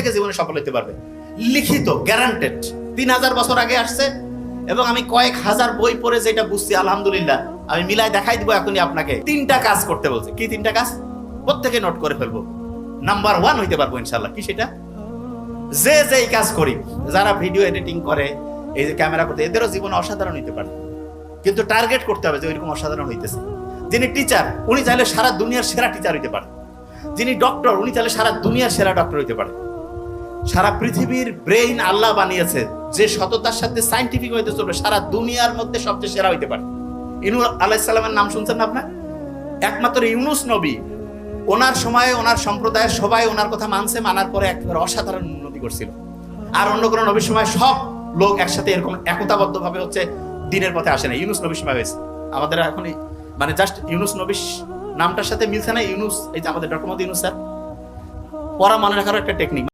প্রত্যেকে জীবনে সফল হতে পারবে, লিখিত গ্যারান্টেড। 3000 বছর আগে আসছে এবং আমি কয়েক হাজার বই পড়ে যেটা বুঝছি, আলহামদুলিল্লাহ আমি মিলাই দেখাই দিব এখনই আপনাকে। 3টা কাজ করতে বলছে। কি 3টা কাজ? প্রত্যেকে নোট করে ফেলবো। নাম্বার 1 হইতে পারবো ইনশাল্লাহ। কি সেটা? যে এই কাজ করি, যারা ভিডিও এডিটিং করে, এই যে ক্যামেরা করতে, এদেরও জীবন অসাধারণ হইতে পারে, কিন্তু টার্গেট করতে হবে যে ওইরকম অসাধারণ হইতেছে। যিনি টিচার, উনি চাইলে সারা দুনিয়ার সেরা টিচার হইতে পারে। যিনি ডক্টর, উনি চাইলে সারা দুনিয়ার সেরা ডক্টর হইতে পারে। সারা পৃথিবীর ব্রেইন আল্লাহ বানিয়েছে, যে সততার সাথে সায়েন্টিফিক হইতে চলবে, সারা দুনিয়ার মধ্যে সবচেয়ে সেরা হইতে পারে। ইউনূস আলাইহিস সালামের নাম শুনছেন না আপনার? একমাত্র ইউনূস নবী, ওনার সময়ে ওনার সম্প্রদায়ের সবাই ওনার কথা মানছে, মানার পরে একেবারে অসাধারণ উন্নতি করছিল। আর অন্য কোনো নবীর সময় সব লোক একসাথে এরকম একতাবদ্ধ ভাবে হচ্ছে দিনের পথে আসে না। ইউনূস নবীর সময় হয়েছে। আমাদের এখন মানে জাস্ট ইউনূস নবীর নামটার সাথে মিলছে না। ইউনূস, এই যে আমাদের ডক্টর মোহাম্মদ ইউনূস স্যার, পড়া মনে রাখার একটা টেকনিক।